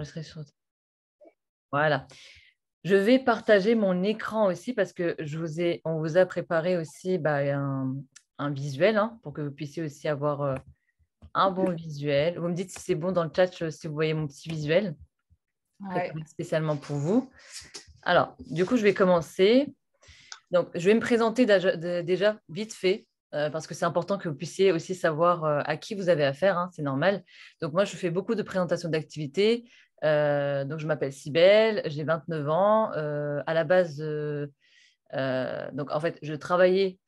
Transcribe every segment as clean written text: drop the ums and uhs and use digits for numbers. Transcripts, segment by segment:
enregistrer sur... Voilà. Je vais partager mon écran aussi parce que on vous a préparé aussi un visuel pour que vous puissiez aussi avoir un bon visuel. Vous me dites si c'est bon dans le chat, si vous voyez mon petit visuel Ouais. préparé spécialement pour vous. Alors, du coup, je vais commencer. Donc, je vais me présenter déjà vite fait parce que c'est important que vous puissiez aussi savoir à qui vous avez affaire, c'est normal. Donc, moi, je fais beaucoup de présentations d'activités. Donc, je m'appelle Cybèle, j'ai 29 ans. À la base, donc en fait, je travaille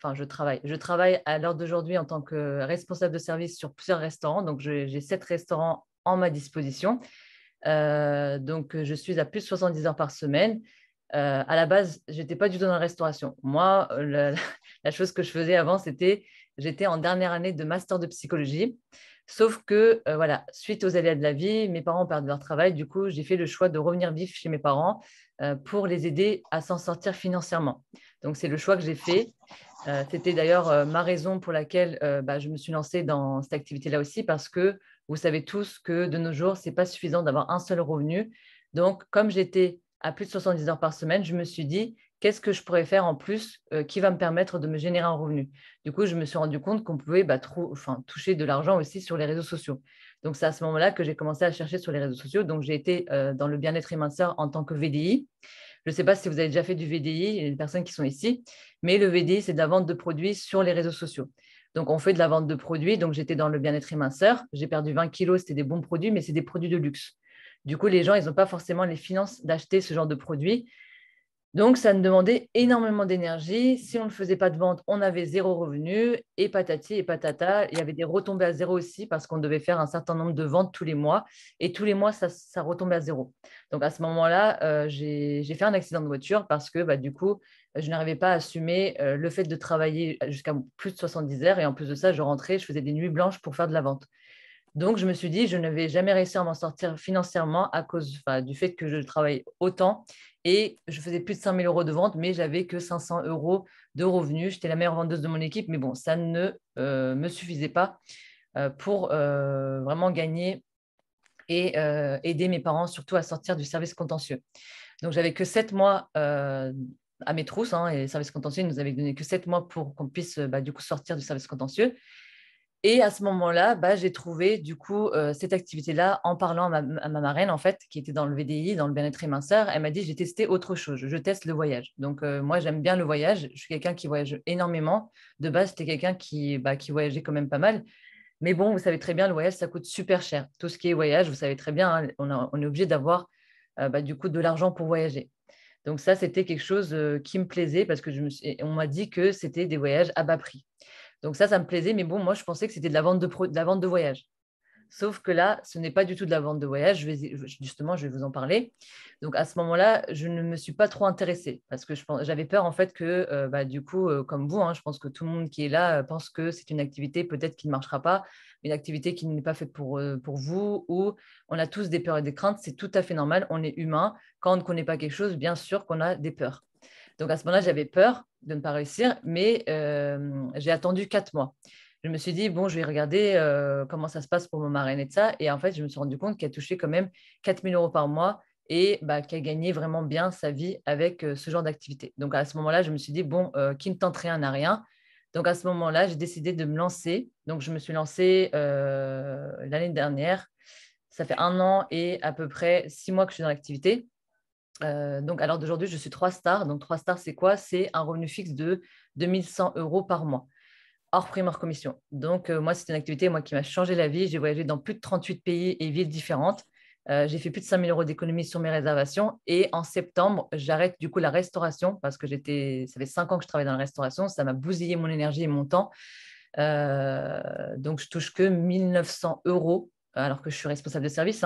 à l'heure d'aujourd'hui en tant que responsable de service sur plusieurs restaurants. Donc, j'ai 7 restaurants en ma disposition. Donc, je suis à plus de 70 heures par semaine. À la base, je n'étais pas du tout dans la restauration. Moi, la chose que je faisais avant, j'étais en dernière année de master de psychologie. Sauf que, voilà, suite aux aléas de la vie, mes parents perdent leur travail. Du coup, j'ai fait le choix de revenir vivre chez mes parents pour les aider à s'en sortir financièrement. Donc, c'est le choix que j'ai fait. C'était d'ailleurs ma raison pour laquelle je me suis lancée dans cette activité-là aussi, parce que vous savez tous que de nos jours, ce n'est pas suffisant d'avoir un seul revenu. Donc, comme j'étais à plus de 70 heures par semaine, je me suis dit, qu'est-ce que je pourrais faire en plus qui va me permettre de me générer un revenu? Du coup, je me suis rendu compte qu'on pouvait toucher de l'argent aussi sur les réseaux sociaux. Donc, c'est à ce moment-là que j'ai commencé à chercher sur les réseaux sociaux. Donc, j'ai été dans le bien-être et minceur en tant que VDI. Je ne sais pas si vous avez déjà fait du VDI, il y a des personnes qui sont ici, mais le VDI, c'est de la vente de produits sur les réseaux sociaux. Donc, on fait de la vente de produits. Donc, j'étais dans le bien-être et minceur. J'ai perdu 20 kilos, c'était des bons produits, mais c'est des produits de luxe. Du coup, les gens, ils n'ont pas forcément les finances d'acheter ce genre de produits. Donc, ça nous demandait énormément d'énergie. Si on ne faisait pas de vente, on avait zéro revenu. Et patati et patata, il y avait des retombées à zéro aussi parce qu'on devait faire un certain nombre de ventes tous les mois. Et tous les mois, ça retombait à zéro. Donc, à ce moment-là, j'ai fait un accident de voiture parce que du coup, je n'arrivais pas à assumer le fait de travailler jusqu'à plus de 70 heures. Et en plus de ça, je rentrais, je faisais des nuits blanches pour faire de la vente. Donc, je me suis dit, je ne vais jamais réussir à m'en sortir financièrement à cause du fait que je travaille autant. Et je faisais plus de 5 000 euros de vente, mais j'avais que 500 euros de revenus. J'étais la meilleure vendeuse de mon équipe, mais bon, ça ne me suffisait pas pour vraiment gagner et aider mes parents, surtout à sortir du service contentieux. Donc, j'avais que 7 mois à mes trousses, et le service contentieux ne nous avait donné que 7 mois pour qu'on puisse du coup sortir du service contentieux. Et à ce moment-là, j'ai trouvé du coup cette activité-là en parlant à ma marraine, en fait, qui était dans le VDI, dans le bien-être et minceur. Elle m'a dit, j'ai testé autre chose, je teste le voyage. Donc, moi, j'aime bien le voyage. Je suis quelqu'un qui voyage énormément. De base, j'étais quelqu'un qui voyageait quand même pas mal. Mais bon, vous savez très bien, le voyage, ça coûte super cher. Tout ce qui est voyage, vous savez très bien, on est obligé d'avoir du coup de l'argent pour voyager. Donc ça, c'était quelque chose qui me plaisait parce que on m'a dit que c'était des voyages à bas prix. Donc ça me plaisait, mais bon, moi, je pensais que c'était de la vente de la vente de voyage. Sauf que là, ce n'est pas du tout de la vente de voyage. Justement, je vais vous en parler. Donc, à ce moment-là, je ne me suis pas trop intéressée parce que j'avais peur, en fait, que, du coup, comme vous, je pense que tout le monde qui est là pense que c'est une activité peut-être qui ne marchera pas, une activité qui n'est pas faite pour vous, ou on a tous des peurs et des craintes. C'est tout à fait normal. On est humain. Quand on ne connaît pas quelque chose, bien sûr qu'on a des peurs. Donc, à ce moment-là, j'avais peur de ne pas réussir, mais j'ai attendu 4 mois. Je me suis dit, bon, je vais regarder comment ça se passe pour mon marraine et de ça. Et en fait, je me suis rendu compte qu'elle touchait quand même 4 000 euros par mois et qu'elle gagnait vraiment bien sa vie avec ce genre d'activité. Donc, à ce moment-là, je me suis dit, bon, qui ne tente rien n'a rien. Donc, à ce moment-là, j'ai décidé de me lancer. Donc, je me suis lancée l'année dernière. Ça fait 1 an et à peu près 6 mois que je suis dans l'activité. Donc, à l'heure d'aujourd'hui, je suis 3 stars. Donc, 3 stars, c'est quoi? C'est un revenu fixe de 2100 euros par mois, hors prime, hors commission. Donc, moi, c'est une activité qui m'a changé la vie. J'ai voyagé dans plus de 38 pays et villes différentes. J'ai fait plus de 5 000 euros d'économie sur mes réservations. Et en septembre, j'arrête du coup la restauration parce que ça fait 5 ans que je travaille dans la restauration. Ça m'a bousillé mon énergie et mon temps. Donc, je touche que 1900 euros alors que je suis responsable de service.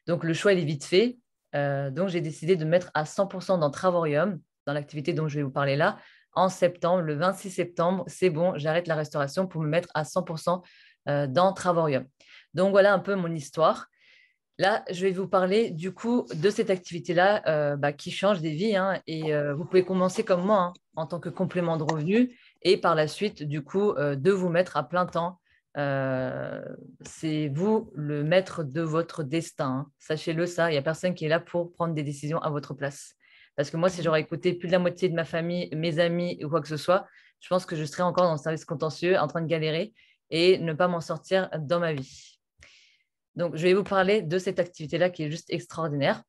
Donc, le choix, il est vite fait. Donc, j'ai décidé de mettre à 100% dans Travorium, dans l'activité dont je vais vous parler là. En septembre, le 26 septembre, c'est bon, j'arrête la restauration pour me mettre à 100% dans Travorium. Donc, voilà un peu mon histoire. Là, je vais vous parler du coup de cette activité-là qui change des vies. Et vous pouvez commencer comme moi en tant que complément de revenu et par la suite, du coup, de vous mettre à plein temps C'est vous le maître de votre destin, hein. Sachez-le, ça, il n'y a personne qui est là pour prendre des décisions à votre place. Parce que moi, si j'aurais écouté plus de la moitié de ma famille, mes amis ou quoi que ce soit, je pense que je serais encore dans le service contentieux, en train de galérer et ne pas m'en sortir dans ma vie. Donc, je vais vous parler de cette activité-là qui est juste extraordinaire.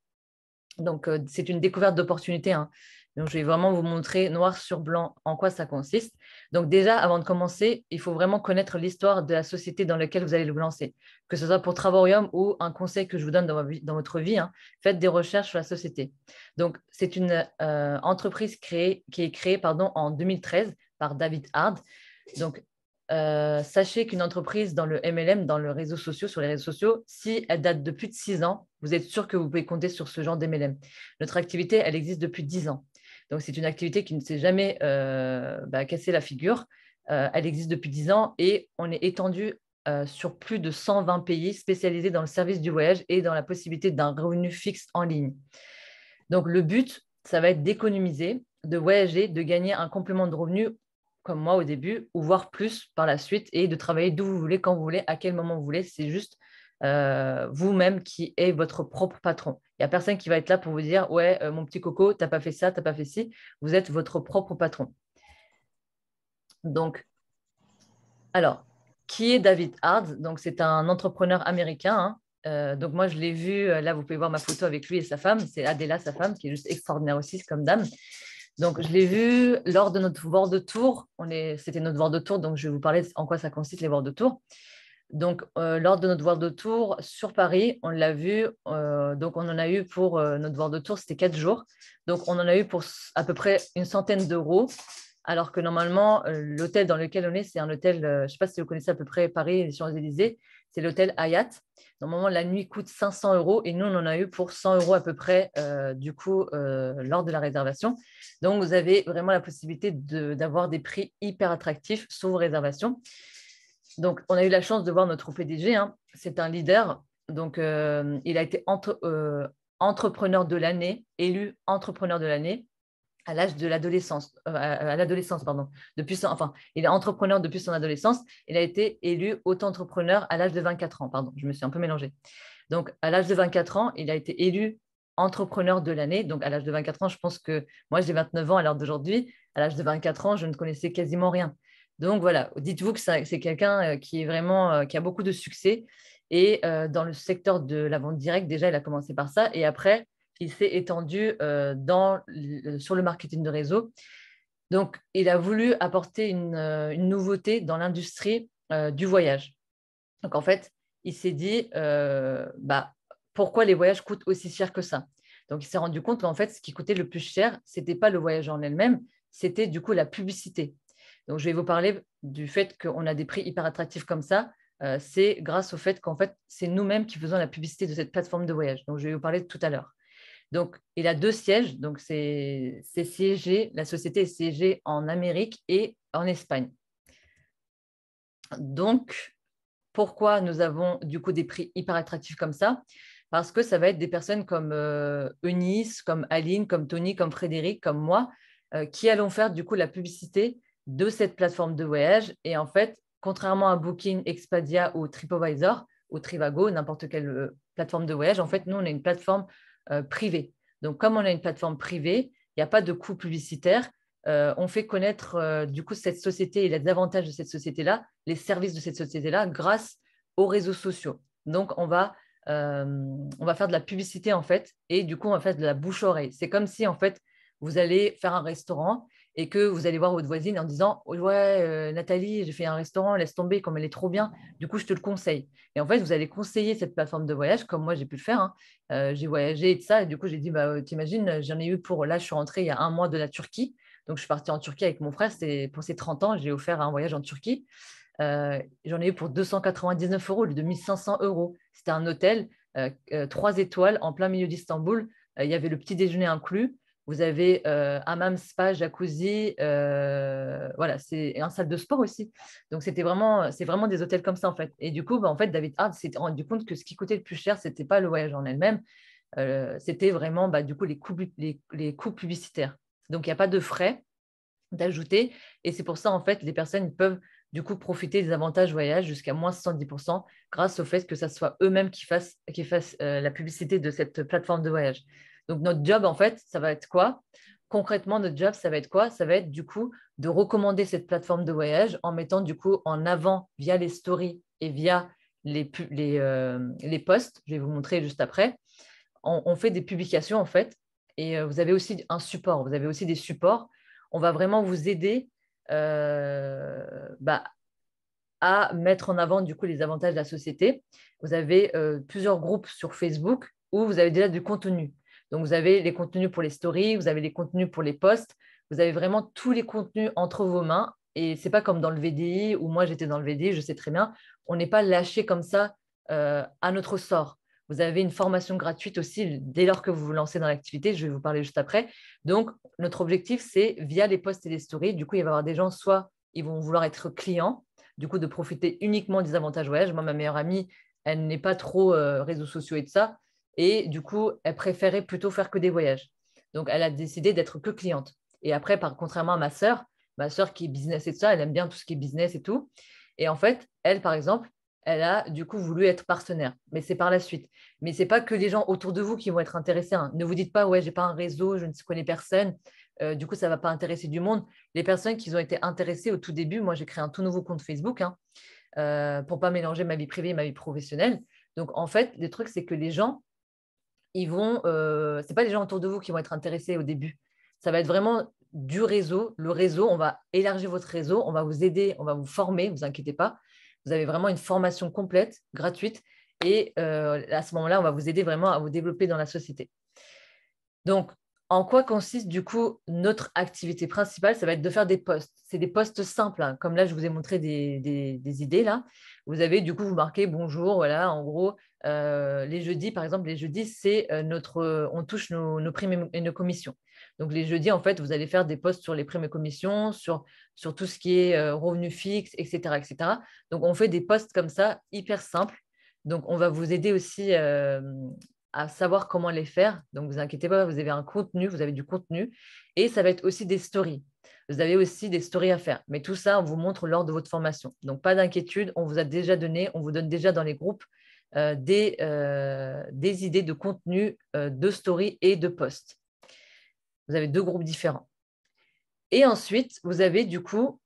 Donc, c'est une découverte d'opportunité, hein. Donc, je vais vraiment vous montrer noir sur blanc en quoi ça consiste. Donc, déjà, avant de commencer, il faut vraiment connaître l'histoire de la société dans laquelle vous allez vous lancer. Que ce soit pour Travaurium ou un conseil que je vous donne dans votre vie, hein, faites des recherches sur la société. Donc, c'est une entreprise qui est créée en 2013 par David Hard. Donc, sachez qu'une entreprise dans le MLM, dans les réseaux sociaux, sur les réseaux sociaux, si elle date de plus de 6 ans, vous êtes sûr que vous pouvez compter sur ce genre d'MLM. Notre activité, elle existe depuis 10 ans. Donc, c'est une activité qui ne s'est jamais cassé la figure. Elle existe depuis 10 ans et on est étendu sur plus de 120 pays spécialisés dans le service du voyage et dans la possibilité d'un revenu fixe en ligne. Donc, le but, ça va être d'économiser, de voyager, de gagner un complément de revenu comme moi au début, ou voire plus par la suite, et de travailler d'où vous voulez, quand vous voulez, à quel moment vous voulez. C'est juste vous-même qui êtes votre propre patron. Il n'y a personne qui va être là pour vous dire « Ouais, mon petit coco, tu n'as pas fait ça, tu n'as pas fait ci ». Vous êtes votre propre patron. Donc, alors, qui est David Hard? Donc, c'est un entrepreneur américain, hein. Donc, moi, je l'ai vu, là, vous pouvez voir ma photo avec lui et sa femme. C'est Adela, sa femme, qui est juste extraordinaire aussi comme dame. Donc, je l'ai vu lors de notre World Tour. C'était notre World Tour, donc je vais vous parler en quoi ça consiste, les World Tour. Donc, lors de notre World Tour sur Paris, on l'a vu. Donc, on en a eu pour notre World Tour, c'était 4 jours. Donc, on en a eu pour à peu près une centaine d'euros. Alors que normalement, l'hôtel dans lequel on est, c'est un hôtel, je ne sais pas si vous connaissez à peu près Paris et les Champs-Élysées, c'est l'hôtel Hyatt. Normalement, la nuit coûte 500 euros et nous, on en a eu pour 100 euros à peu près, lors de la réservation. Donc, vous avez vraiment la possibilité d'avoir des prix hyper attractifs sur vos réservations. Donc, on a eu la chance de voir notre PDG, hein. C'est un leader. Donc, il a été entrepreneur de l'année, élu entrepreneur de l'année à l'âge de l'adolescence, à l'adolescence, pardon. Il est entrepreneur depuis son adolescence. Il a été élu auto-entrepreneur à l'âge de 24 ans. Pardon, je me suis un peu mélangée. Donc, à l'âge de 24 ans, il a été élu entrepreneur de l'année. Donc, à l'âge de 24 ans, je pense que moi, j'ai 29 ans à l'heure d'aujourd'hui. À l'âge de 24 ans, je ne connaissais quasiment rien. Donc, voilà, dites-vous que c'est quelqu'un qui est vraiment, qui a beaucoup de succès. Et dans le secteur de la vente directe, déjà, il a commencé par ça. Et après, il s'est étendu sur le marketing de réseau. Donc, il a voulu apporter une nouveauté dans l'industrie du voyage. Donc, en fait, il s'est dit, pourquoi les voyages coûtent aussi cher que ça? Donc, il s'est rendu compte qu'en fait, ce qui coûtait le plus cher, ce n'était pas le voyage en elle-même, c'était du coup la publicité. Donc, je vais vous parler du fait qu'on a des prix hyper attractifs comme ça. C'est grâce au fait qu'en fait, c'est nous-mêmes qui faisons la publicité de cette plateforme de voyage. Donc, je vais vous parler tout à l'heure. Donc, il a 2 sièges. Donc, la société est siégée en Amérique et en Espagne. Donc, pourquoi nous avons du coup des prix hyper attractifs comme ça? Parce que ça va être des personnes comme Eunice, comme Aline, comme Tony, comme Frédéric, comme moi, qui allons faire du coup la publicité de cette plateforme de voyage. Et en fait, contrairement à Booking, Expedia ou TripAdvisor ou Trivago, n'importe quelle plateforme de voyage, en fait, nous, on a une plateforme privée. Donc, comme on a une plateforme privée, il n'y a pas de coût publicitaire. On fait connaître du coup cette société et les avantages de cette société-là, les services de cette société-là grâce aux réseaux sociaux. Donc, on va faire de la publicité en fait et du coup, on va faire de la bouche-oreille. C'est comme si en fait, vous allez faire un restaurant et que vous allez voir votre voisine en disant « Ouais, Nathalie, j'ai fait un restaurant, laisse tomber, comme elle est trop bien, du coup, je te le conseille. » Et en fait, vous allez conseiller cette plateforme de voyage comme moi, j'ai pu le faire, hein. J'ai voyagé et tout ça et du coup, j'ai dit « T'imagines, j'en ai eu pour… Là, je suis rentrée il y a un mois de la Turquie. Donc, je suis partie en Turquie avec mon frère. C'était pour ses 30 ans. J'ai offert un voyage en Turquie. J'en ai eu pour 299 euros au lieu de 1500 euros. C'était un hôtel 3 étoiles en plein milieu d'Istanbul. Il y avait le petit déjeuner inclus. Vous avez hammam, spa, jacuzzi. Voilà, c'est un salle de sport aussi. Donc, c'est vraiment des hôtels comme ça, en fait. Et du coup, en fait, David Hart s'est rendu compte que ce qui coûtait le plus cher, ce n'était pas le voyage en elle-même. C'était vraiment, du coup, les coûts publicitaires. Donc, il n'y a pas de frais d'ajouter. Et c'est pour ça, en fait, les personnes peuvent du coup, profiter des avantages voyage jusqu'à moins 70% grâce au fait que ce soit eux-mêmes qui fassent la publicité de cette plateforme de voyage. Donc, notre job, en fait, ça va être quoi? Concrètement, notre job, ça va être quoi? Ça va être du coup de recommander cette plateforme de voyage en mettant du coup en avant via les stories et via les posts. Je vais vous montrer juste après. On fait des publications en fait et vous avez aussi un support. Vous avez aussi des supports. On va vraiment vous aider à mettre en avant du coup les avantages de la société. Vous avez plusieurs groupes sur Facebook où vous avez déjà du contenu. Donc, vous avez les contenus pour les stories, vous avez les contenus pour les posts, vous avez vraiment tous les contenus entre vos mains. Et ce n'est pas comme dans le VDI, où moi j'étais dans le VDI, je sais très bien, on n'est pas lâché comme ça à notre sort. Vous avez une formation gratuite aussi dès lors que vous vous lancez dans l'activité. Je vais vous parler juste après. Donc, notre objectif, c'est via les posts et les stories. Du coup, il va y avoir des gens, soit ils vont vouloir être clients, du coup, de profiter uniquement des avantages voyage. Moi, ma meilleure amie, elle n'est pas trop réseaux sociaux et de ça. Et du coup, elle préférait plutôt faire que des voyages. Donc, elle a décidé d'être que cliente. Et après, contrairement à ma sœur qui est business et tout ça, elle aime bien tout ce qui est business et tout. Et en fait, elle, par exemple, elle a du coup voulu être partenaire. Mais c'est par la suite. Mais ce n'est pas que les gens autour de vous qui vont être intéressés. Hein. Ne vous dites pas, ouais, j'ai pas un réseau, je ne connais personne. Du coup, ça ne va pas intéresser du monde. Les personnes qui ont été intéressées au tout début, moi, j'ai créé un tout nouveau compte Facebook hein, pour ne pas mélanger ma vie privée et ma vie professionnelle. Donc, en fait, le truc, c'est que les gens, c'est pas les gens autour de vous qui vont être intéressés au début. Ça va être vraiment du réseau. Le réseau, on va élargir votre réseau, on va vous aider, on va vous former, ne vous inquiétez pas. Vous avez vraiment une formation complète, gratuite. Et à ce moment-là, on va vous aider vraiment à vous développer dans la société. Donc, en quoi consiste du coup notre activité principale? Ça va être de faire des posts. C'est des posts simples, hein. Comme là, je vous ai montré des idées là. Vous avez du coup, vous marquez bonjour, voilà, en gros, les jeudis, par exemple, les jeudis, c'est on touche nos primes et nos commissions. Donc, les jeudis, en fait, vous allez faire des posts sur les primes et commissions, sur tout ce qui est revenus fixes, etc., etc. Donc, on fait des posts comme ça, hyper simples. Donc, on va vous aider aussi à savoir comment les faire. Donc, ne vous inquiétez pas, vous avez un contenu, vous avez du contenu. Et ça va être aussi des stories. Vous avez aussi des stories à faire. Mais tout ça, on vous montre lors de votre formation. Donc, pas d'inquiétude, on vous a déjà donné, on vous donne déjà dans les groupes des idées de contenu, de stories et de posts. Vous avez deux groupes différents. Et ensuite, vous avez du coup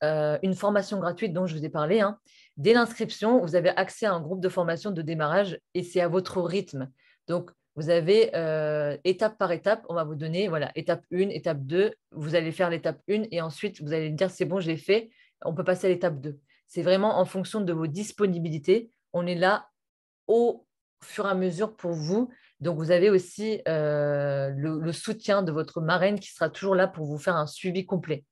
une formation gratuite dont je vous ai parlé. Hein. Dès l'inscription, vous avez accès à un groupe de formation de démarrage et c'est à votre rythme. Donc, vous avez étape par étape, on va vous donner voilà, étape 1, étape 2, vous allez faire l'étape 1 et ensuite vous allez dire c'est bon, je l'ai fait, on peut passer à l'étape 2. C'est vraiment en fonction de vos disponibilités. On est là au fur et à mesure pour vous. Donc, vous avez aussi le soutien de votre marraine qui sera toujours là pour vous faire un suivi complet.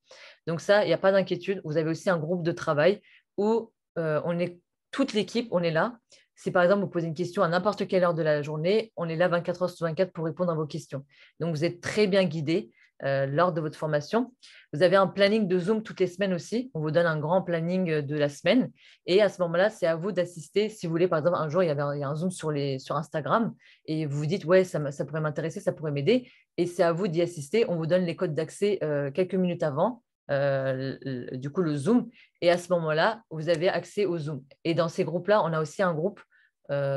Donc ça, il n'y a pas d'inquiétude. Vous avez aussi un groupe de travail où on est toute l'équipe, on est là. Si par exemple vous posez une question à n'importe quelle heure de la journée, on est là 24 heures sur 24 pour répondre à vos questions. Donc vous êtes très bien guidé lors de votre formation. Vous avez un planning de Zoom toutes les semaines aussi. On vous donne un grand planning de la semaine. Et à ce moment-là, c'est à vous d'assister. Si vous voulez, par exemple, un jour, il y a un Zoom sur Instagram et vous vous dites, ouais, ça pourrait m'intéresser, ça pourrait m'aider. Et c'est à vous d'y assister. On vous donne les codes d'accès quelques minutes avant. Du coup le Zoom et à ce moment-là vous avez accès au Zoom et dans ces groupes-là on a aussi un groupe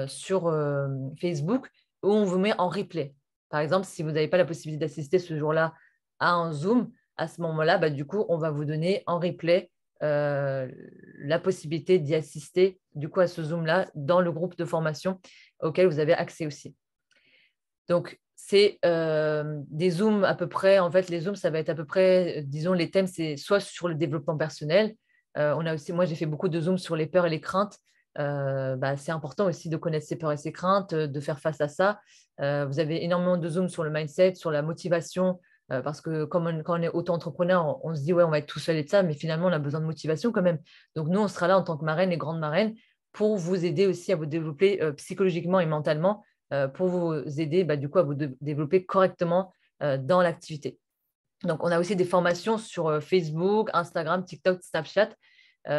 sur Facebook où on vous met en replay. Par exemple, si vous n'avez pas la possibilité d'assister ce jour-là à un Zoom, à ce moment-là du coup on va vous donner en replay la possibilité d'y assister du coup à ce Zoom-là dans le groupe de formation auquel vous avez accès aussi. Donc, c'est des Zooms à peu près. En fait, les Zooms, ça va être à peu près, disons, les thèmes, c'est soit sur le développement personnel. On a aussi, moi, j'ai fait beaucoup de Zooms sur les peurs et les craintes. C'est important aussi de connaître ses peurs et ses craintes, de faire face à ça. Vous avez énormément de Zooms sur le mindset, sur la motivation, parce que quand on est auto-entrepreneur, on se dit, ouais, on va être tout seul et de ça, mais finalement, on a besoin de motivation quand même. Donc, nous, on sera là en tant que marraine et grande marraine pour vous aider aussi à vous développer psychologiquement et mentalement pour vous aider du coup, à vous développer correctement dans l'activité. Donc, on a aussi des formations sur Facebook, Instagram, TikTok, Snapchat. On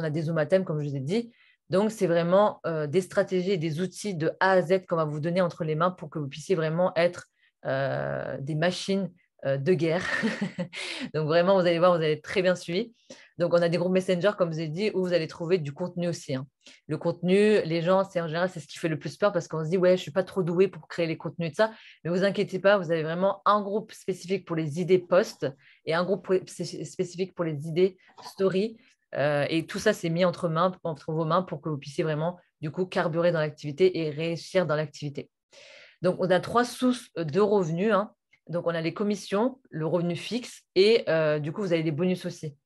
a des Zoom à thème, comme je vous ai dit. Donc, c'est vraiment des stratégies et des outils de A à Z qu'on va vous donner entre les mains pour que vous puissiez vraiment être des machines de guerre. Donc, vraiment, vous allez voir, vous allez être très bien suivis. Donc, on a des groupes Messenger, comme je vous ai dit, où vous allez trouver du contenu aussi. Le contenu, les gens, c'est en général, c'est ce qui fait le plus peur parce qu'on se dit, ouais, je ne suis pas trop douée pour créer les contenus de ça. Mais vous inquiétez pas, vous avez vraiment un groupe spécifique pour les idées post et un groupe spécifique pour les idées story. Et tout ça, c'est mis entre vos mains pour que vous puissiez vraiment, du coup, carburer dans l'activité et réussir dans l'activité. Donc, on a 3 sources de revenus. Donc, on a les commissions, le revenu fixe et du coup, vous avez des bonus aussi.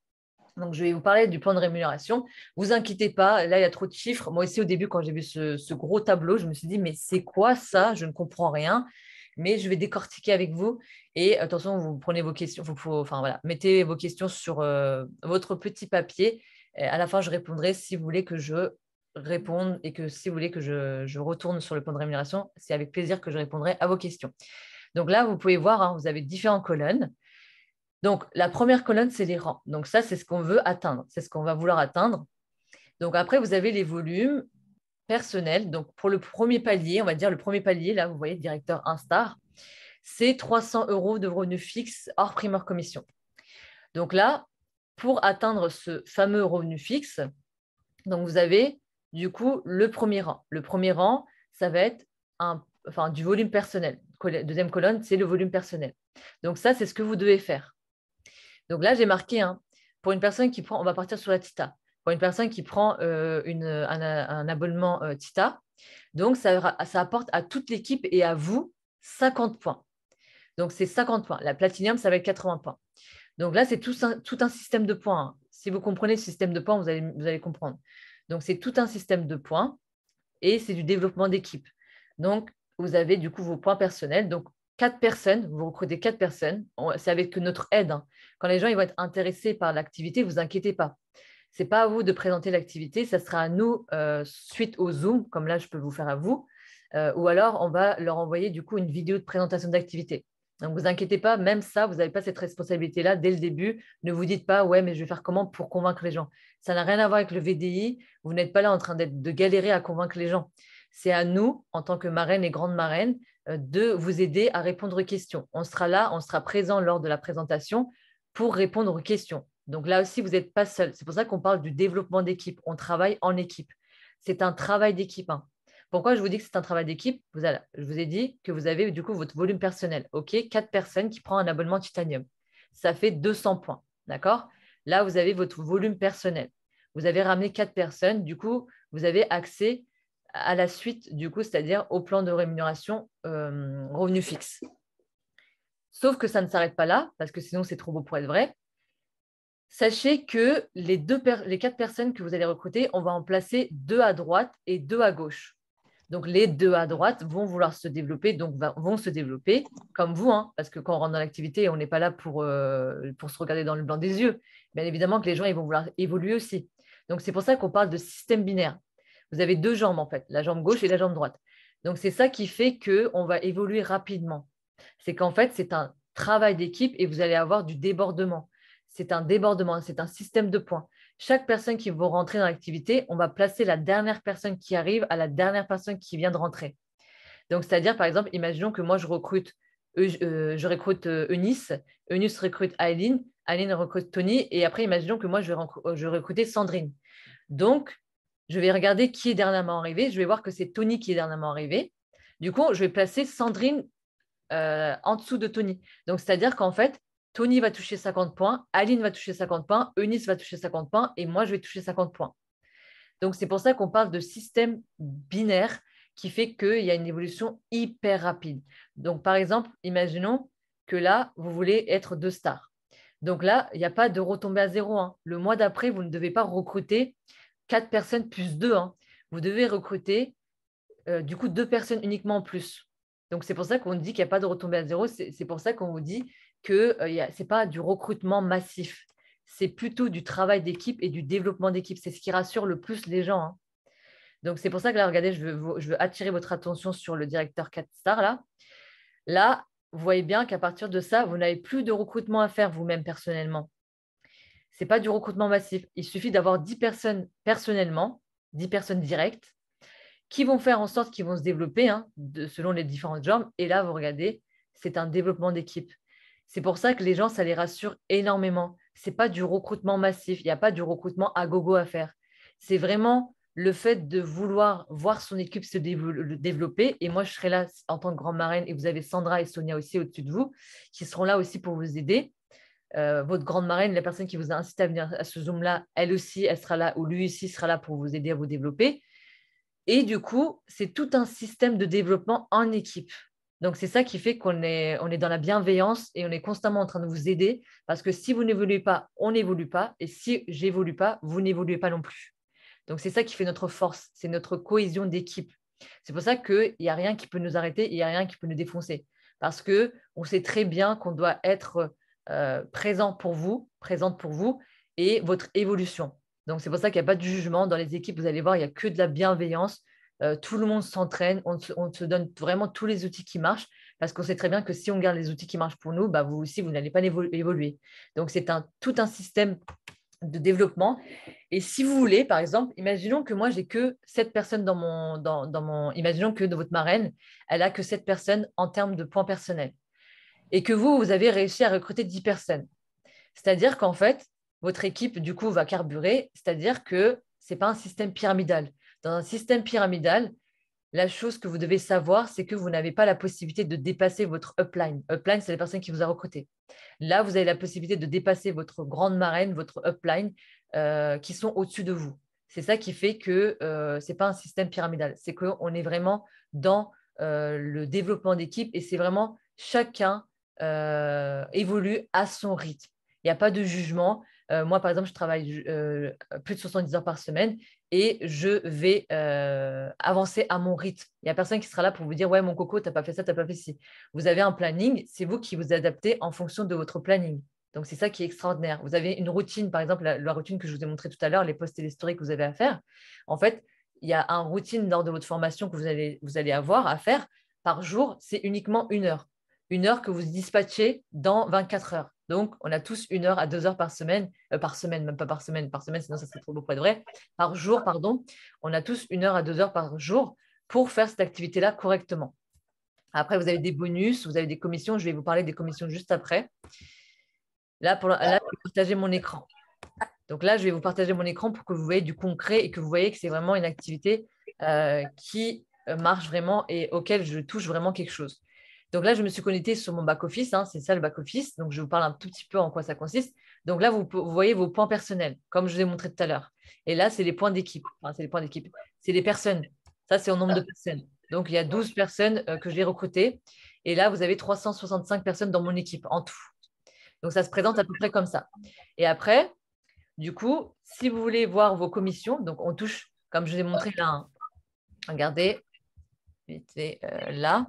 Donc, je vais vous parler du plan de rémunération. Vous inquiétez pas, là, il y a trop de chiffres. Moi aussi, au début, quand j'ai vu ce gros tableau, je me suis dit, mais c'est quoi ça? Je ne comprends rien. Mais je vais décortiquer avec vous. Et attention, vous prenez vos questions. Enfin, voilà, mettez vos questions sur votre petit papier. Et à la fin, je répondrai si vous voulez que je réponde et que si vous voulez que je retourne sur le plan de rémunération, c'est avec plaisir que je répondrai à vos questions. Donc là, vous pouvez voir, vous avez différentes colonnes. Donc, la première colonne, c'est les rangs. Donc, ça, c'est ce qu'on veut atteindre. C'est ce qu'on va vouloir atteindre. Donc, après, vous avez les volumes personnels. Donc, pour le premier palier, on va dire le premier palier, là, vous voyez, directeur 1 star, c'est 300 € de revenus fixes hors prime hors commission. Donc là, pour atteindre ce fameux revenu fixe, donc vous avez du coup le premier rang. Le premier rang, ça va être du volume personnel. Deuxième colonne, c'est le volume personnel. Donc ça, c'est ce que vous devez faire. Donc là, j'ai marqué, pour une personne qui prend, on va partir sur la Tita. Pour une personne qui prend un abonnement Tita, donc ça apporte à toute l'équipe et à vous 50 points. Donc c'est 50 points. La Platinum, ça va être 80 points. Donc là, c'est tout un système de points. Si vous comprenez le système de points, vous allez comprendre. Donc c'est tout un système de points et c'est du développement d'équipe. Donc vous avez du coup vos points personnels. Donc 4 personnes, vous recrutez 4 personnes. C'est avec notre aide. Quand les gens ils vont être intéressés par l'activité, vous inquiétez pas. Ce n'est pas à vous de présenter l'activité, ça sera à nous suite au Zoom, comme là je peux vous faire à vous, ou alors on va leur envoyer du coup une vidéo de présentation d'activité. Donc, vous inquiétez pas, même ça, vous n'avez pas cette responsabilité-là dès le début. Ne vous dites pas, ouais, mais je vais faire comment pour convaincre les gens. Ça n'a rien à voir avec le VDI. Vous n'êtes pas là en train de galérer à convaincre les gens. C'est à nous, en tant que marraine et grande marraine, de vous aider à répondre aux questions. On sera là, on sera présent lors de la présentation pour répondre aux questions. Donc là aussi, vous n'êtes pas seul. C'est pour ça qu'on parle du développement d'équipe. On travaille en équipe. C'est un travail d'équipe. Pourquoi je vous dis que c'est un travail d'équipe? Je vous ai dit que vous avez du coup votre volume personnel. OK, 4 personnes qui prennent un abonnement Titanium. Ça fait 200 points. D'accord? Là, vous avez votre volume personnel. Vous avez ramené 4 personnes. Du coup, vous avez accès à la suite, du coup, c'est-à-dire au plan de rémunération revenu fixe. Sauf que ça ne s'arrête pas là, parce que sinon, c'est trop beau pour être vrai. Sachez que les 4 personnes que vous allez recruter, on va en placer 2 à droite et 2 à gauche. Donc, les 2 à droite vont vouloir se développer, donc vont se développer comme vous, parce que quand on rentre dans l'activité, on n'est pas là pour se regarder dans le blanc des yeux. Bien évidemment que les gens ils vont vouloir évoluer aussi. Donc, c'est pour ça qu'on parle de système binaire. Vous avez 2 jambes, en fait, la jambe gauche et la jambe droite. Donc, c'est ça qui fait qu'on va évoluer rapidement. C'est qu'en fait, c'est un travail d'équipe et vous allez avoir du débordement. C'est un débordement, c'est un système de points. Chaque personne qui va rentrer dans l'activité, on va placer la dernière personne qui arrive à la dernière personne qui vient de rentrer. Donc, c'est-à-dire, par exemple, imaginons que moi, je recrute Eunice, Eunice recrute Aileen, Aileen recrute Tony, et après, imaginons que moi, je vais recruter Sandrine. Donc, je vais regarder qui est dernièrement arrivé. Je vais voir que c'est Tony qui est dernièrement arrivé. Du coup, je vais placer Sandrine en dessous de Tony. Donc, c'est-à-dire qu'en fait, Tony va toucher 50 points, Aline va toucher 50 points, Eunice va toucher 50 points et moi, je vais toucher 50 points. Donc, c'est pour ça qu'on parle de système binaire qui fait qu'il y a une évolution hyper rapide. Donc, par exemple, imaginons que là, vous voulez être 2 stars. Donc là, il n'y a pas de retombée à 0. Le mois d'après, vous ne devez pas recruter 4 personnes plus 2. Vous devez recruter du coup 2 personnes uniquement en plus. Donc, c'est pour ça qu'on dit qu'il n'y a pas de retombée à 0. C'est pour ça qu'on vous dit que ce n'est pas du recrutement massif. C'est plutôt du travail d'équipe et du développement d'équipe. C'est ce qui rassure le plus les gens. Donc, c'est pour ça que là, regardez, je veux attirer votre attention sur le directeur 4 stars. Là, vous voyez bien qu'à partir de ça, vous n'avez plus de recrutement à faire vous-même personnellement. Ce n'est pas du recrutement massif. Il suffit d'avoir 10 personnes personnellement, 10 personnes directes, qui vont faire en sorte qu'ils vont se développer selon les différentes jambes. Et là, vous regardez, c'est un développement d'équipe. C'est pour ça que les gens, ça les rassure énormément. Ce n'est pas du recrutement massif, il n'y a pas du recrutement à gogo à faire. C'est vraiment le fait de vouloir voir son équipe se développer. Et moi, je serai là en tant que grande marraine et vous avez Sandra et Sonia aussi au-dessus de vous qui seront là aussi pour vous aider. Votre grande marraine, la personne qui vous a incité à venir à ce Zoom-là, elle aussi, elle sera là ou lui aussi sera là pour vous aider à vous développer. Et du coup, c'est tout un système de développement en équipe. Donc, c'est ça qui fait on est dans la bienveillance et on est constamment en train de vous aider parce que si vous n'évoluez pas, on n'évolue pas. Et si j'évolue pas, vous n'évoluez pas non plus. Donc, c'est ça qui fait notre force, c'est notre cohésion d'équipe. C'est pour ça qu'il n'y a rien qui peut nous arrêter, il n'y a rien qui peut nous défoncer. Parce qu'on sait très bien qu'on doit être présente pour vous et votre évolution. Donc, c'est pour ça qu'il n'y a pas de jugement. Dans les équipes, vous allez voir, il n'y a que de la bienveillance. Tout le monde s'entraîne. On se donne vraiment tous les outils qui marchent parce qu'on sait très bien que si on garde les outils qui marchent pour nous, bah, vous aussi, vous n'allez pas évoluer. Donc, c'est tout un système de développement. Et si vous voulez, par exemple, imaginons que moi, j'ai que 7 personnes imaginons que de votre marraine, elle a que 7 personnes en termes de points personnels. Et que vous avez réussi à recruter 10 personnes. C'est-à-dire qu'en fait, votre équipe, du coup, va carburer. C'est-à-dire que ce n'est pas un système pyramidal. Dans un système pyramidal, la chose que vous devez savoir, c'est que vous n'avez pas la possibilité de dépasser votre upline. Upline, c'est les personnes qui vous ont recruté. Là, vous avez la possibilité de dépasser votre grande marraine, votre upline, qui sont au-dessus de vous. C'est ça qui fait que ce n'est pas un système pyramidal. C'est qu'on est vraiment dans le développement d'équipe et c'est vraiment chacun évolue à son rythme. Il n'y a pas de jugement. Moi, par exemple, je travaille plus de 70 heures par semaine et je vais avancer à mon rythme. Il n'y a personne qui sera là pour vous dire « Ouais, mon coco, tu n'as pas fait ça, tu n'as pas fait ci ». Vous avez un planning, c'est vous qui vous adaptez en fonction de votre planning. Donc, c'est ça qui est extraordinaire. Vous avez une routine, par exemple, la routine que je vous ai montrée tout à l'heure, les posts et les stories que vous avez à faire. En fait, il y a une routine lors de votre formation que vous allez avoir à faire par jour. C'est uniquement 1 heure. 1 heure que vous dispatchez dans 24 heures. Donc, on a tous 1 heure à 2 heures par semaine, même pas par semaine, sinon ça serait trop beau pour être vrai, par jour, pardon. On a tous 1 heure à 2 heures par jour pour faire cette activité-là correctement. Après, vous avez des bonus, vous avez des commissions. Je vais vous parler des commissions juste après. Là, je vais partager mon écran. Donc là, je vais vous partager mon écran pour que vous voyez du concret et que vous voyez que c'est vraiment une activité qui marche vraiment et auquel je touche vraiment quelque chose. Donc là, je me suis connectée sur mon back-office. C'est ça le back-office. Donc, je vous parle un tout petit peu en quoi ça consiste. Donc là, vous voyez vos points personnels, comme je vous ai montré tout à l'heure. Et là, c'est les points d'équipe. Enfin, c'est les points d'équipe. C'est les personnes. Ça, c'est au nombre de personnes. Donc, il y a 12 personnes que je vais recruter. Et là, vous avez 365 personnes dans mon équipe en tout. Donc, ça se présente à peu près comme ça. Et après, du coup, si vous voulez voir vos commissions, donc on touche, comme je vous ai montré là, regardez, vite fait, là.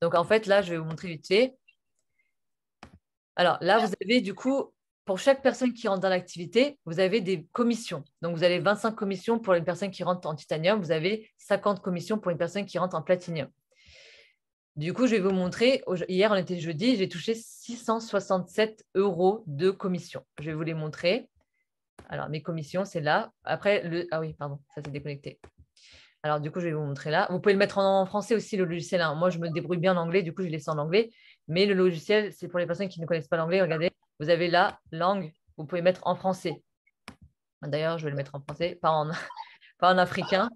Donc, en fait, là, je vais vous montrer vite fait. Alors, là, vous avez du coup, pour chaque personne qui rentre dans l'activité, vous avez des commissions. Donc, vous avez 25 commissions pour une personne qui rentre en titanium. Vous avez 50 commissions pour une personne qui rentre en platinium. Du coup, je vais vous montrer. Hier, on était jeudi, j'ai touché 667 € de commission. Je vais vous les montrer. Alors, mes commissions, c'est là. Après, ah oui, pardon, ça s'est déconnecté. Alors, du coup, je vais vous montrer là. Vous pouvez le mettre en français aussi, le logiciel. Moi, je me débrouille bien en anglais. Du coup, je laisse en anglais. Mais le logiciel, c'est pour les personnes qui ne connaissent pas l'anglais. Regardez, vous avez là, langue. Vous pouvez mettre en français. D'ailleurs, je vais le mettre en français, pas en africain,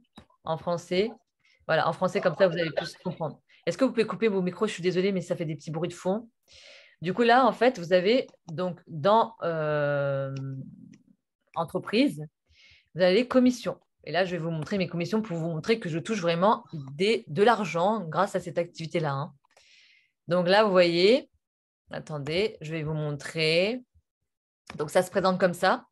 en français. Voilà, en français, comme ça, vous allez plus comprendre. Est-ce que vous pouvez couper vos micros? Je suis désolée, mais ça fait des petits bruits de fond. Du coup, là, en fait, vous avez donc dans entreprise, vous avez les commissions. Et là, je vais vous montrer mes commissions pour vous montrer que je touche vraiment de l'argent grâce à cette activité-là. Donc là, vous voyez, attendez, je vais vous montrer. Donc, ça se présente comme ça.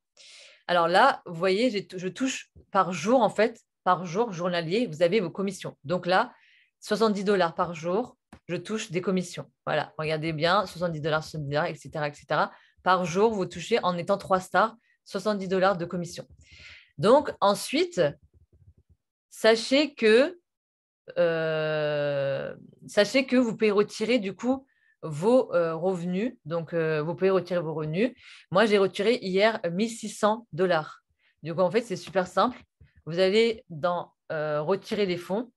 Alors là, vous voyez, je touche par jour, en fait, par jour journalier, vous avez vos commissions. Donc là, 70 $ par jour, je touche des commissions. Voilà, regardez bien, 70 $, 70 $, etc., etc. Par jour, vous touchez, en étant 3 stars, 70 $ de commission. Donc, ensuite, sachez que vous pouvez retirer du coup vos revenus. Donc, vous pouvez retirer vos revenus. Moi, j'ai retiré hier 1600 $. Du coup, en fait, c'est super simple. Vous allez dans retirer les fonds.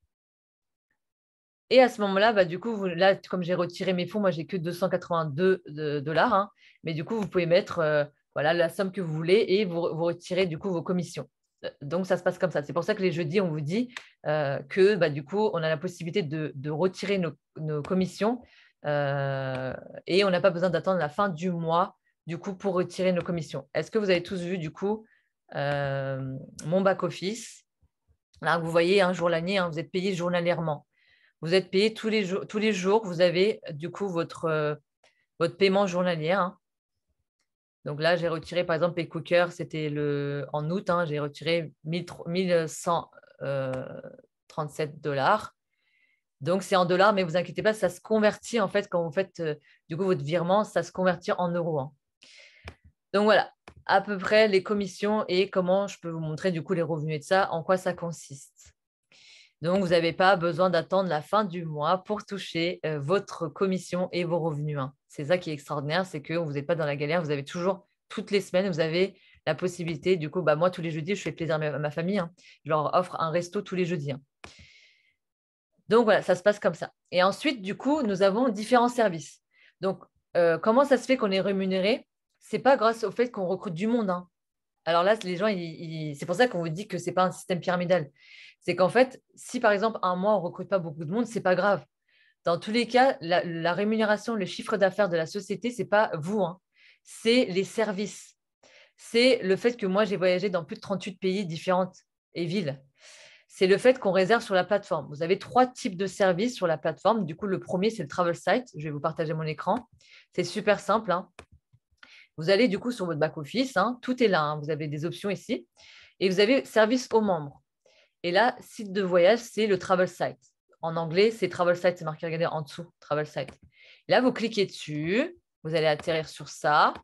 Et à ce moment-là, bah, du coup, là, comme j'ai retiré mes fonds, moi, j'ai que 282 dollars. Hein, mais du coup, vous pouvez mettre voilà, la somme que vous voulez et vous retirez du coup vos commissions. Donc, ça se passe comme ça. C'est pour ça que les jeudis, on vous dit que bah, du coup, on a la possibilité de retirer nos commissions et on n'a pas besoin d'attendre la fin du mois du coup, pour retirer nos commissions. Est-ce que vous avez tous vu du coup mon back-office? Là, vous voyez, un jour l'année, hein, vous êtes payé journalièrement. Vous êtes payé tous les jours. Vous avez du coup votre paiement journalier. Hein. Donc là, j'ai retiré, par exemple, les cookers, c'était en août, hein, j'ai retiré 1137 dollars. Donc, c'est en dollars, mais vous inquiétez pas, ça se convertit en fait quand vous faites du coup votre virement, ça se convertit en euros. Hein. Donc voilà, à peu près les commissions et comment je peux vous montrer du coup les revenus de ça, en quoi ça consiste. Donc, vous n'avez pas besoin d'attendre la fin du mois pour toucher votre commission et vos revenus. Hein. C'est ça qui est extraordinaire, c'est que vous n'êtes pas dans la galère. Vous avez toujours, toutes les semaines, vous avez la possibilité. Du coup, bah, moi, tous les jeudis, je fais plaisir à ma famille. Hein. Je leur offre un resto tous les jeudis. Hein. Donc, voilà, ça se passe comme ça. Et ensuite, du coup, nous avons différents services. Donc, comment ça se fait qu'on est rémunéré? Ce n'est pas grâce au fait qu'on recrute du monde. Hein. Alors là, les gens, c'est pour ça qu'on vous dit que ce n'est pas un système pyramidal. C'est qu'en fait, si par exemple, un mois, on ne recrute pas beaucoup de monde, ce n'est pas grave. Dans tous les cas, la rémunération, le chiffre d'affaires de la société, ce n'est pas vous, hein. C'est les services. C'est le fait que moi, j'ai voyagé dans plus de 38 pays différentes et villes. C'est le fait qu'on réserve sur la plateforme. Vous avez 3 types de services sur la plateforme. Du coup, le premier, c'est le travel site. Je vais vous partager mon écran. C'est super simple. Hein. Vous allez du coup sur votre back-office. Hein. Tout est là. Hein. Vous avez des options ici. Et vous avez service aux membres. Et là, site de voyage, c'est le travel site. En anglais, c'est travel site, c'est marqué, regardez en dessous, travel site. Là, vous cliquez dessus, vous allez atterrir sur ça.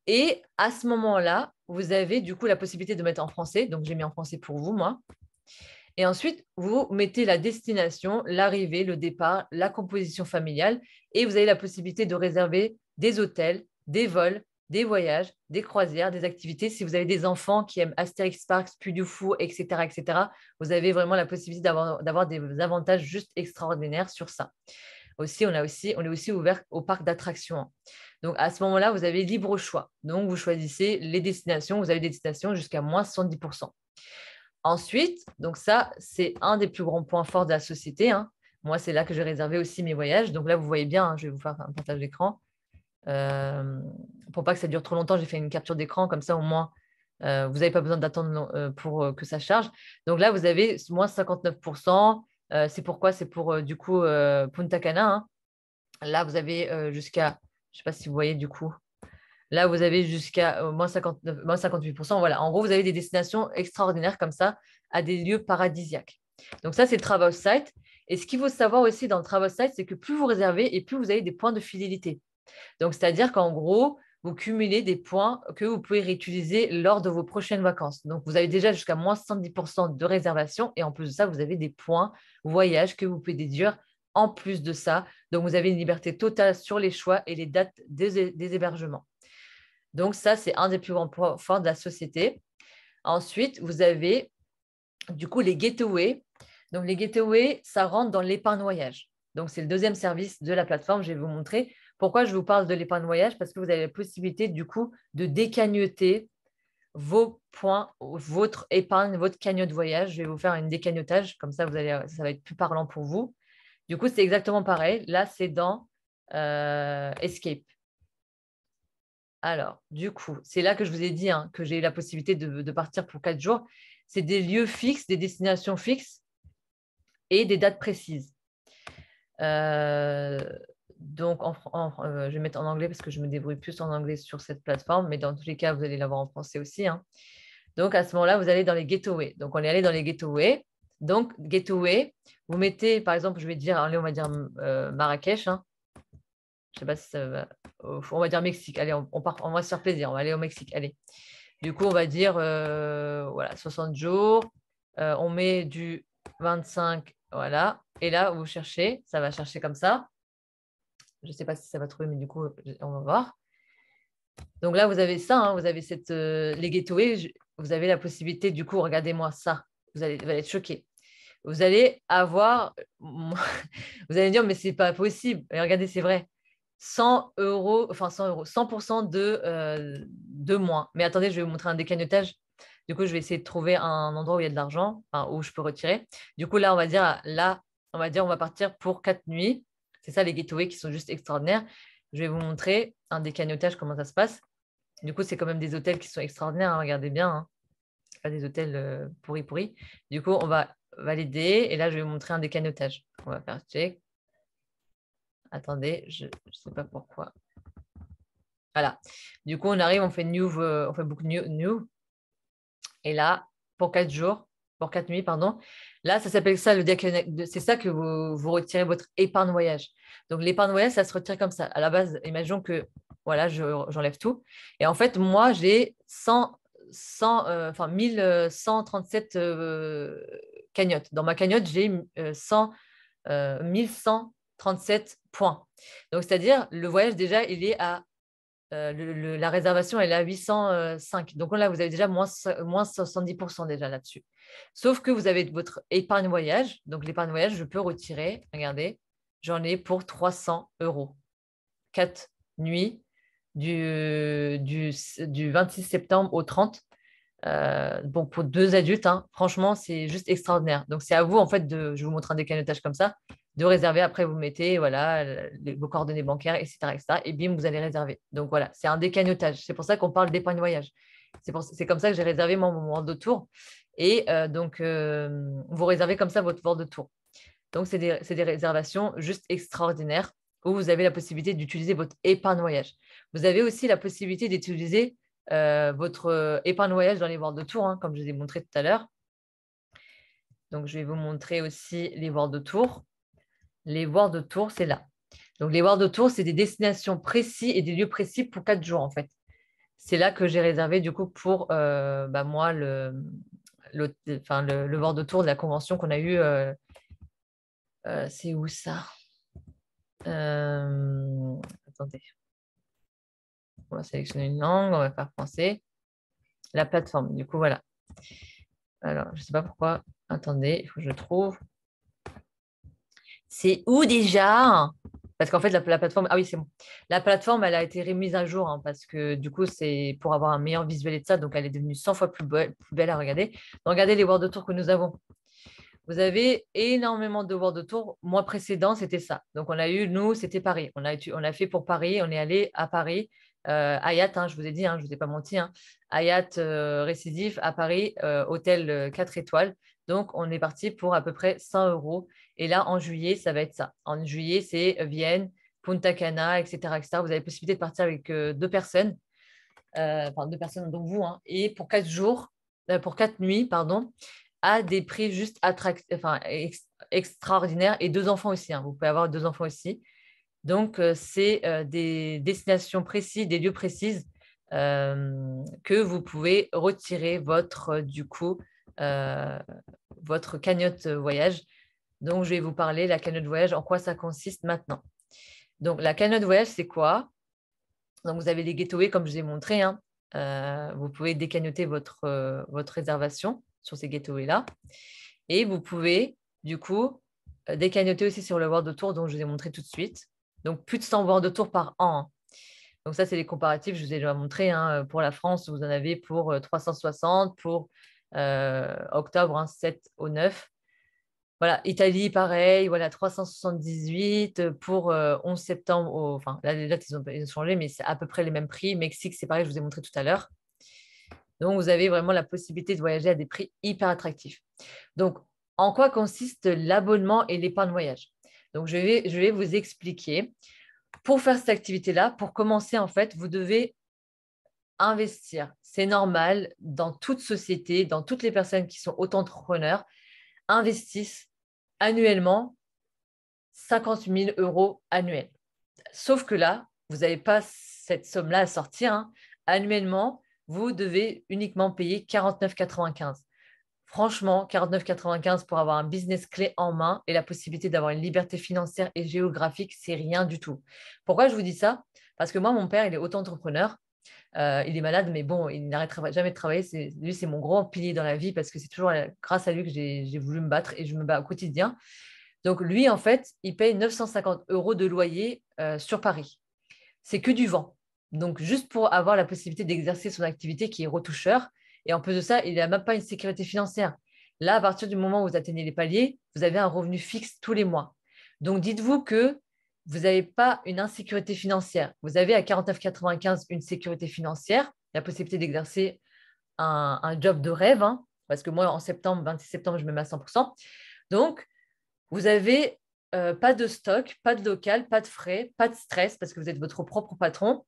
Et à ce moment-là, vous avez du coup la possibilité de mettre en français. Donc, j'ai mis en français pour vous, moi. Et ensuite, vous mettez la destination, l'arrivée, le départ, la composition familiale. Et vous avez la possibilité de réserver des hôtels, des vols, des voyages, des croisières, des activités. Si vous avez des enfants qui aiment Astérix Parks, Puy du Fou, etc., vous avez vraiment la possibilité d'avoir des avantages juste extraordinaires sur ça. On est aussi ouvert au parc d'attractions. Donc, à ce moment-là, vous avez libre choix. Donc, vous choisissez les destinations. Vous avez des destinations jusqu'à moins 70%. Ensuite, donc ça, c'est un des plus grands points forts de la société. Hein. Moi, c'est là que j'ai réservé aussi mes voyages. Donc là, vous voyez bien, hein, je vais vous faire un partage d'écran. Pour pas que ça dure trop longtemps, j'ai fait une capture d'écran. Comme ça, au moins, vous n'avez pas besoin d'attendre pour que ça charge. Donc là, vous avez moins 59%. C'est pourquoi? C'est pour, du coup, Punta Cana. Hein. Là, vous avez jusqu'à, je ne sais pas si vous voyez, du coup, là, vous avez jusqu'à moins 59, moins 58%. Voilà. En gros, vous avez des destinations extraordinaires comme ça, à des lieux paradisiaques. Donc ça, c'est le travel site. Et ce qu'il faut savoir aussi dans le travel site, c'est que plus vous réservez et plus vous avez des points de fidélité. Donc, c'est-à-dire qu'en gros, vous cumulez des points que vous pouvez réutiliser lors de vos prochaines vacances. Donc, vous avez déjà jusqu'à moins 70% de réservation. Et en plus de ça, vous avez des points voyage que vous pouvez déduire en plus de ça. Donc, vous avez une liberté totale sur les choix et les dates des hébergements. Donc, ça, c'est un des plus grands points forts de la société. Ensuite, vous avez du coup les gateways. Donc, les gateways, ça rentre dans l'épargne voyage. Donc, c'est le deuxième service de la plateforme. Je vais vous montrer pourquoi je vous parle de l'épargne voyage, parce que vous avez la possibilité du coup de décagnoter vos points, votre épargne, votre cagnotte voyage. Je vais vous faire une décagnotage, comme ça, ça va être plus parlant pour vous. Du coup, c'est exactement pareil. Là, c'est dans Escape. Alors, du coup, c'est là que je vous ai dit hein, que j'ai eu la possibilité de partir pour 4 jours. C'est des lieux fixes, des destinations fixes et des dates précises. Donc, je vais mettre en anglais parce que je me débrouille plus en anglais sur cette plateforme, mais dans tous les cas, vous allez l'avoir en français aussi. Hein. Donc, à ce moment-là, vous allez dans les getaways. Donc, on est allé dans les getaways. Donc, gateway, vous mettez, par exemple, je vais dire, allez, on va dire Marrakech. Hein. Je ne sais pas si ça va. On va dire Mexique. Allez, on va se faire plaisir. On va aller au Mexique. Allez. Du coup, on va dire voilà, 60 jours. On met du 25. Voilà. Et là, vous cherchez. Ça va chercher comme ça. Je ne sais pas si ça va trouver, mais du coup, on va voir. Donc là, vous avez ça. Hein, vous avez les gateways. Vous avez la possibilité, du coup, regardez-moi ça. Vous allez être choqués. vous allez avoir, vous allez me dire, mais c'est pas possible. Et regardez, c'est vrai. 100 euros, enfin 100 euros, 100% de moins. Mais attendez, je vais vous montrer un décagnotage. Du coup, je vais essayer de trouver un endroit où il y a de l'argent, enfin, où je peux retirer. Du coup, là, on va partir pour 4 nuits. C'est ça, les gateways qui sont juste extraordinaires. Je vais vous montrer un décagnotage, comment ça se passe. Du coup, c'est quand même des hôtels qui sont extraordinaires, hein, regardez bien, hein. C'est pas des hôtels pourris pourris. Du coup, on va valider et là, je vais vous montrer un décagnotage. On va faire check. Attendez, je ne sais pas pourquoi. Voilà. Du coup, on arrive, on fait on fait book new. Et là, pour 4 jours, pour 4 nuits, pardon. Là, ça s'appelle ça le décagnotage. C'est ça que vous retirez votre épargne voyage. Donc, l'épargne voyage, ça se retire comme ça. À la base, imaginons que voilà, j'enlève tout. Et en fait, moi, j'ai 1137 cagnottes. Dans ma cagnotte, j'ai 1137 points. Donc, c'est-à-dire, le voyage, déjà, il est à la réservation elle est à 805. Donc là, vous avez déjà moins 70% déjà là-dessus. Sauf que vous avez votre épargne voyage. Donc l'épargne voyage, je peux retirer. Regardez, j'en ai pour 300 euros. 4 nuits du 26 septembre au 30. Bon, pour 2 adultes, hein, franchement, c'est juste extraordinaire. Donc, c'est à vous, en fait, je vous montre un décanotage comme ça, de réserver. Après, vous mettez voilà, vos coordonnées bancaires, etc., etc. Et bim, vous allez réserver. Donc, voilà, c'est un décanotage. C'est pour ça qu'on parle d'épargne voyage. C'est comme ça que j'ai réservé mon World de Tour. Et vous réservez comme ça votre World de Tour. Donc, c'est des réservations juste extraordinaires où vous avez la possibilité d'utiliser votre épargne voyage. Vous avez aussi la possibilité d'utiliser votre épargne voyage dans les World de Tour, hein, comme je vous ai montré tout à l'heure. Donc, je vais vous montrer aussi les World de Tour. Les World de Tour, c'est là. Donc, les World de Tour, c'est des destinations précises et des lieux précis pour 4 jours, en fait. C'est là que j'ai réservé, du coup, pour moi, le World de Tour de la convention qu'on a eu. C'est où ça? Attendez. On va sélectionner une langue, on va faire français. La plateforme, du coup, voilà. Alors, je ne sais pas pourquoi. Attendez, il faut que je trouve. C'est où déjà? Parce qu'en fait, la plateforme, ah oui, c'est bon. La plateforme, elle a été remise à jour hein, parce que du coup, c'est pour avoir un meilleur visuel et de ça. Donc, elle est devenue 100 fois plus belle à regarder. Donc, regardez les World Tour que nous avons. Vous avez énormément de World Tour. Mois précédent, c'était ça. Donc, on a eu, nous, c'était Paris. On a fait pour Paris. On est allé à Paris. Hayat, hein, je vous ai dit, hein, je ne vous ai pas menti. Hein. Hayat récidif à Paris, hôtel 4 étoiles. Donc, on est parti pour à peu près 100 euros. Et là, en juillet, ça va être ça. En juillet, c'est Vienne, Punta Cana, etc., etc. Vous avez la possibilité de partir avec 2 personnes. Enfin, 2 personnes, donc vous. Hein, et pour 4 jours, pour 4 nuits, pardon, à des prix juste extraordinaires. Et 2 enfants aussi. Hein, vous pouvez avoir 2 enfants aussi. Donc, c'est des destinations précises, des lieux précises que vous pouvez retirer votre cagnotte voyage. Donc, je vais vous parler la cagnotte voyage, en quoi ça consiste maintenant. Donc, la cagnotte voyage, c'est quoi? Donc, vous avez les gateways, comme je vous ai montré. Hein. Vous pouvez décagnoter votre réservation sur ces gateways-là. Et vous pouvez, du coup, décagnoter aussi sur le World Tour, dont je vous ai montré tout de suite. Donc, plus de 100 World Tour par an. Hein. Donc, ça, c'est les comparatifs. Je vous ai déjà montré. Hein. Pour la France, vous en avez pour 360, pour octobre, hein, 7 au 9. Voilà, Italie, pareil, voilà, 378 pour 11 septembre. Enfin, là, les dates, ils ont changé, mais c'est à peu près les mêmes prix. Mexique, c'est pareil, je vous ai montré tout à l'heure. Donc, vous avez vraiment la possibilité de voyager à des prix hyper attractifs. Donc, en quoi consiste l'abonnement et l'épargne voyage? Donc, je vais vous expliquer. Pour faire cette activité-là, pour commencer, en fait, vous devez investir. C'est normal dans toute société, dans toutes les personnes qui sont auto-entrepreneurs, investissent annuellement 50 000 euros annuels. Sauf que là, vous n'avez pas cette somme-là à sortir. Hein. Annuellement, vous devez uniquement payer 49,95. Franchement, 49,95 pour avoir un business clé en main et la possibilité d'avoir une liberté financière et géographique, c'est rien du tout. Pourquoi je vous dis ça? Parce que moi, mon père, il est auto-entrepreneur Il est malade, mais bon, il n'arrêtera jamais de travailler. Lui, c'est mon grand pilier dans la vie parce que c'est toujours grâce à lui que j'ai voulu me battre et je me bats au quotidien. Donc, lui, en fait, il paye 950 € de loyer sur Paris. C'est que du vent. Donc, juste pour avoir la possibilité d'exercer son activité qui est retoucheur. Et en plus de ça, il n'a même pas une sécurité financière. Là, à partir du moment où vous atteignez les paliers, vous avez un revenu fixe tous les mois. Donc, dites-vous que vous n'avez pas une insécurité financière. Vous avez à 49,95 une sécurité financière, la possibilité d'exercer un job de rêve, hein, parce que moi, en septembre, 26 septembre, je me mets à 100%. Donc, vous avez pas de stock, pas de local, pas de frais, pas de stress parce que vous êtes votre propre patron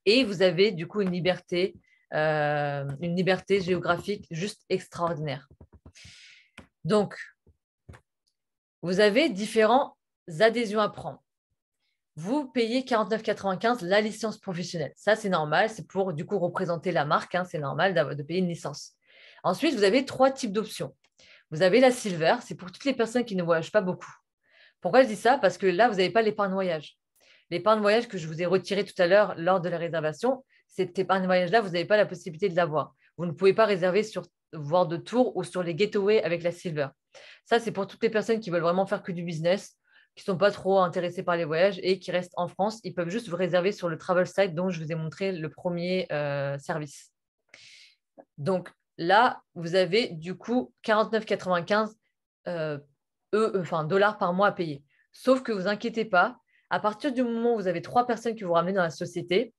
et vous avez du coup une liberté géographique juste extraordinaire. Donc, vous avez différentes adhésions à prendre. Vous payez 49,95 la licence professionnelle. Ça, c'est normal. C'est pour du coup représenter la marque. Hein, c'est normal de payer une licence. Ensuite, vous avez 3 types d'options. Vous avez la Silver, c'est pour toutes les personnes qui ne voyagent pas beaucoup. Pourquoi je dis ça? Parce que là, vous n'avez pas l'épargne voyage. L'épargne voyage que je vous ai retirée tout à l'heure lors de la réservation, cette épargne voyage-là, vous n'avez pas la possibilité de l'avoir. Vous ne pouvez pas réserver sur voire de tour ou sur les getaways avec la Silver. Ça, c'est pour toutes les personnes qui veulent vraiment faire que du business, qui ne sont pas trop intéressées par les voyages et qui restent en France. Ils peuvent juste vous réserver sur le travel site dont je vous ai montré le premier service. Donc là, vous avez du coup 49,95 dollars par mois à payer. Sauf que vous inquiétez pas, à partir du moment où vous avez 3 personnes que vous ramenez dans la société,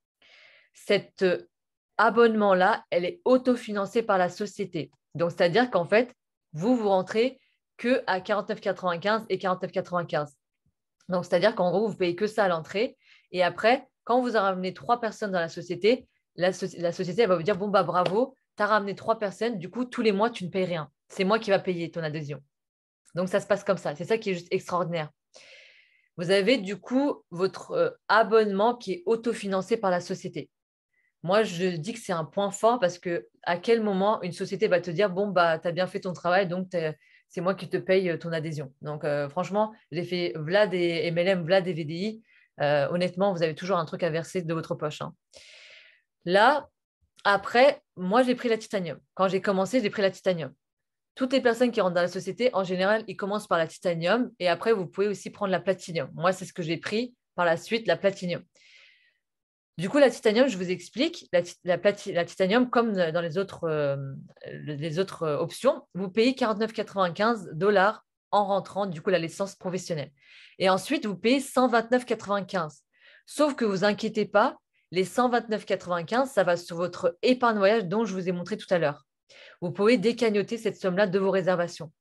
cet abonnement-là, elle est autofinancée par la société. Donc, c'est-à-dire qu'en fait, vous rentrez que à 49,95 et 49,95. Donc, c'est-à-dire qu'en gros, vous payez que ça à l'entrée. Et après, quand vous avez ramené 3 personnes dans la société, la société elle va vous dire, bon, bah bravo, tu as ramené 3 personnes, du coup, tous les mois, tu ne payes rien. C'est moi qui va payer ton adhésion. Donc, ça se passe comme ça. C'est ça qui est juste extraordinaire. Vous avez du coup votre abonnement qui est autofinancé par la société. Moi, je dis que c'est un point fort parce que à quel moment une société va te dire, bon, bah, tu as bien fait ton travail, donc c'est moi qui te paye ton adhésion. Donc, franchement, j'ai fait Vlad et MLM, Vlad et VDI. Honnêtement, vous avez toujours un truc à verser de votre poche. Hein. Là, après, moi, j'ai pris la titanium. Quand j'ai commencé, j'ai pris la titanium. Toutes les personnes qui rentrent dans la société, en général, ils commencent par la titanium et après, vous pouvez aussi prendre la platinium. Moi, c'est ce que j'ai pris par la suite, la platinium. Du coup, la titanium, je vous explique, la titanium, comme dans les autres options, vous payez 49,95 $ en rentrant, du coup, la licence professionnelle. Et ensuite, vous payez 129,95. Sauf que vous inquiétez pas, les 129,95, ça va sur votre épargne voyage dont je vous ai montré tout à l'heure. Vous pouvez décagnoter cette somme-là de vos réservations.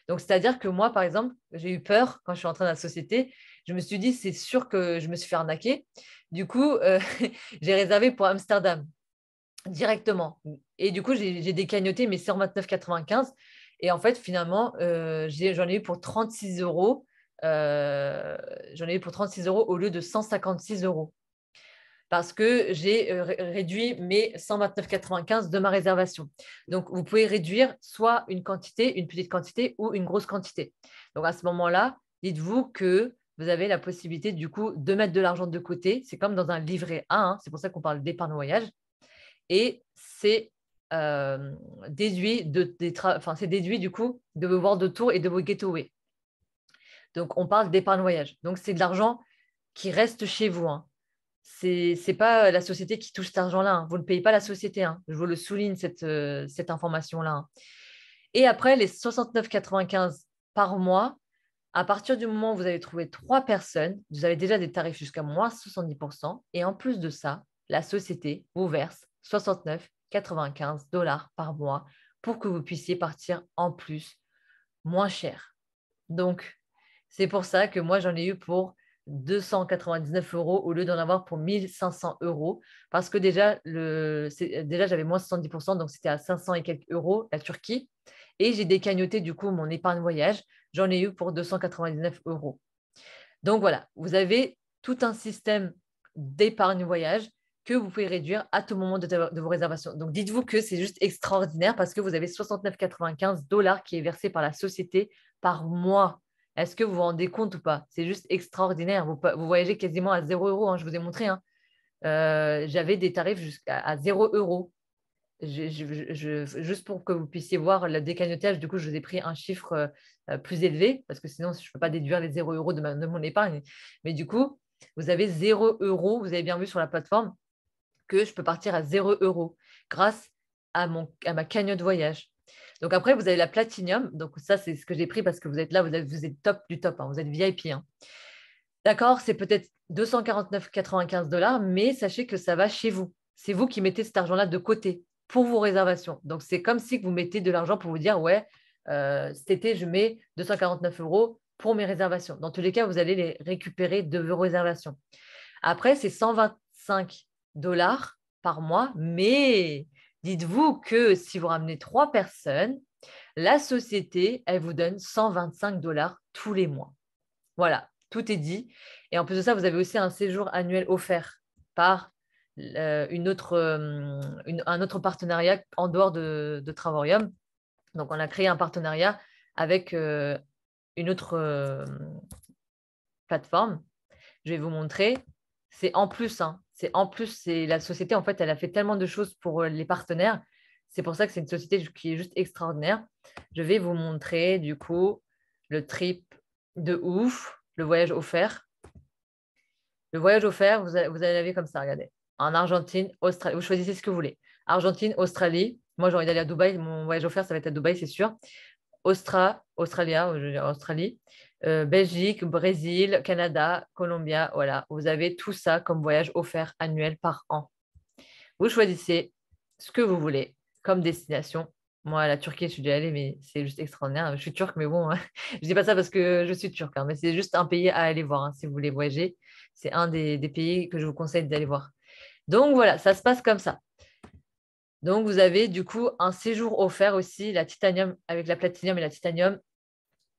Donc, c'est-à-dire que moi, par exemple, j'ai eu peur quand je suis entrée dans la société. Je me suis dit, c'est sûr que je me suis fait arnaquer. Du coup, j'ai réservé pour Amsterdam directement. Et du coup, j'ai décagnoté mes 129,95. Et en fait, finalement, j'en ai eu pour 36 euros. J'en ai eu pour 36 € au lieu de 156 € parce que j'ai réduit mes 129,95 de ma réservation. Donc, vous pouvez réduire soit une quantité, une petite quantité ou une grosse quantité. Donc, à ce moment-là, dites-vous que vous avez la possibilité, du coup, de mettre de l'argent de côté. C'est comme dans un livret A, hein. C'est pour ça qu'on parle d'épargne voyage. Et c'est déduit, du coup, de vos vols de tour et de vos getaways. Donc, on parle d'épargne voyage. Donc, c'est de l'argent qui reste chez vous. Hein. Ce n'est pas la société qui touche cet argent-là. Hein. Vous ne payez pas la société. Hein. Je vous le souligne, cette information-là. Hein. Et après, les 69,95 par mois, à partir du moment où vous avez trouvé 3 personnes, vous avez déjà des tarifs jusqu'à moins 70%. Et en plus de ça, la société vous verse 69,95 $ par mois pour que vous puissiez partir en plus moins cher. Donc, c'est pour ça que moi, j'en ai eu pour 299 € au lieu d'en avoir pour 1500 € parce que déjà, j'avais moins 70%, donc c'était à 500 et quelques euros la Turquie. Et j'ai décagnoté du coup mon épargne voyage. J'en ai eu pour 299 €. Donc voilà, vous avez tout un système d'épargne voyage que vous pouvez réduire à tout moment de vos réservations. Donc dites-vous que c'est juste extraordinaire parce que vous avez 69,95 $ qui est versé par la société par mois. Est-ce que vous vous rendez compte ou pas? C'est juste extraordinaire. Vous voyagez quasiment à 0 €, hein, je vous ai montré. Hein. j'avais des tarifs jusqu'à 0 euros. Juste pour que vous puissiez voir le décagnotage, du coup, je vous ai pris un chiffre plus élevé parce que sinon, je ne peux pas déduire les 0 euros de mon épargne. Mais du coup, vous avez 0 euros. Vous avez bien vu sur la plateforme que je peux partir à 0 euros grâce à ma cagnotte voyage. Donc après, vous avez la Platinum. Donc ça, c'est ce que j'ai pris parce que vous êtes là, vous êtes top du top, hein, vous êtes VIP, hein. D'accord, c'est peut-être 249,95 $, mais sachez que ça va chez vous. C'est vous qui mettez cet argent-là de côté pour vos réservations. Donc, c'est comme si vous mettez de l'argent pour vous dire, ouais, cet été, je mets 249 euros pour mes réservations. Dans tous les cas, vous allez les récupérer de vos réservations. Après, c'est 125 $ par mois, mais dites-vous que si vous ramenez 3 personnes, la société, elle vous donne 125 $ tous les mois. Voilà, tout est dit. Et en plus de ça, vous avez aussi un séjour annuel offert par un autre partenariat en dehors de Travorium. Donc, on a créé un partenariat avec une autre plateforme. Je vais vous montrer. C'est en plus, hein. C'est en plus, c'est la société, en fait, elle a fait tellement de choses pour les partenaires. C'est pour ça que c'est une société qui est juste extraordinaire. Je vais vous montrer, du coup, le trip de ouf, le voyage offert. Le voyage offert, vous allez l'avez comme ça, regardez. En Argentine, Australie. Vous choisissez ce que vous voulez. Argentine, Australie. Moi, j'ai envie d'aller à Dubaï. Mon voyage offert, ça va être à Dubaï, c'est sûr. Australia, je veux dire Australie, Belgique, Brésil, Canada, Colombia. Voilà, vous avez tout ça comme voyage offert annuel par an. Vous choisissez ce que vous voulez comme destination. Moi, la Turquie, je suis déjà allée, mais c'est juste extraordinaire. Je suis turque, mais bon, je ne dis pas ça parce que je suis turque, hein, mais c'est juste un pays à aller voir, hein, si vous voulez voyager. C'est un des pays que je vous conseille d'aller voir. Donc voilà, ça se passe comme ça. Donc vous avez du coup un séjour offert aussi, la titanium avec la platinium et la titanium.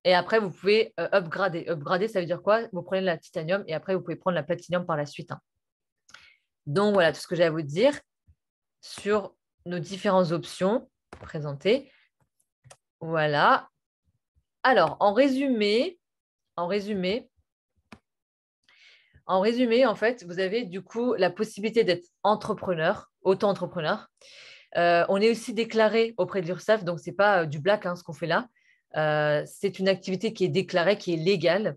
Et après, vous pouvez upgrader. Upgrader, ça veut dire quoi? Vous prenez la titanium et après, vous pouvez prendre la platinium par la suite, hein. Donc voilà tout ce que j'ai à vous dire sur nos différentes options présentées. Voilà. Alors, en fait, vous avez du coup la possibilité d'être entrepreneur, auto-entrepreneur. On est aussi déclaré auprès de l'URSSAF, donc ce n'est pas du black, hein, ce qu'on fait là. C'est une activité qui est déclarée, qui est légale.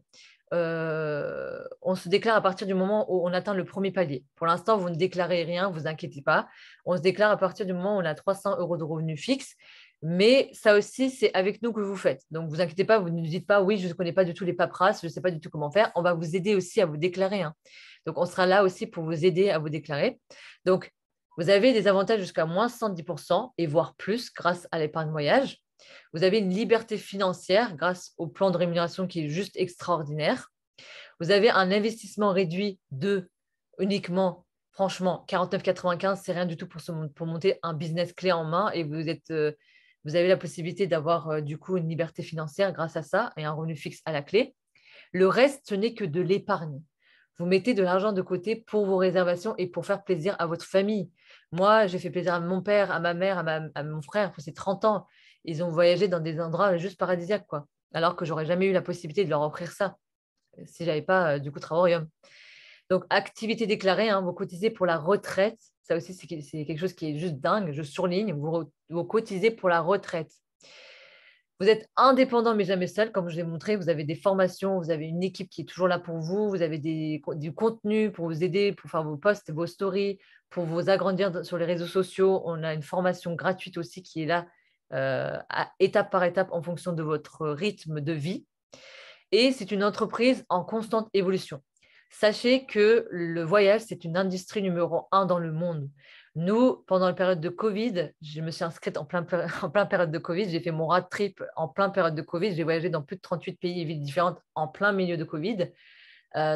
On se déclare à partir du moment où on atteint le premier palier. Pour l'instant, vous ne déclarez rien, ne vous inquiétez pas. On se déclare à partir du moment où on a 300 € de revenus fixes. Mais ça aussi, c'est avec nous que vous faites. Donc, vous inquiétez pas, vous ne nous dites pas, oui, je ne connais pas du tout les paperasses, je ne sais pas du tout comment faire. On va vous aider aussi à vous déclarer, hein. Donc, on sera là aussi pour vous aider à vous déclarer. Donc, vous avez des avantages jusqu'à moins 110% et voire plus grâce à l'épargne voyage. Vous avez une liberté financière grâce au plan de rémunération qui est juste extraordinaire. Vous avez un investissement réduit de uniquement, franchement, 49,95, c'est rien du tout pour monter un business clé en main et vous avez la possibilité d'avoir du coup une liberté financière grâce à ça et un revenu fixe à la clé. Le reste, ce n'est que de l'épargne. Vous mettez de l'argent de côté pour vos réservations et pour faire plaisir à votre famille. Moi, j'ai fait plaisir à mon père, à ma mère, à mon frère. C'est 30 ans. Ils ont voyagé dans des endroits juste paradisiaques, quoi. Alors que j'aurais jamais eu la possibilité de leur offrir ça si j'avais pas du coup Travaorium. Donc, activité déclarée, hein, vous cotisez pour la retraite. Ça aussi, c'est quelque chose qui est juste dingue. Je surligne, vous cotisez pour la retraite. Vous êtes indépendant mais jamais seul, comme je l'ai montré. Vous avez des formations, vous avez une équipe qui est toujours là pour vous. Vous avez du contenu pour vous aider, pour faire vos posts, vos stories, pour vous agrandir sur les réseaux sociaux. On a une formation gratuite aussi qui est là étape par étape en fonction de votre rythme de vie. Et c'est une entreprise en constante évolution. Sachez que le voyage, c'est une industrie numéro 1 dans le monde. Nous, pendant la période de Covid, je me suis inscrite en plein période de Covid. J'ai fait mon road trip en plein période de Covid. J'ai voyagé dans plus de 38 pays et villes différentes en plein milieu de Covid.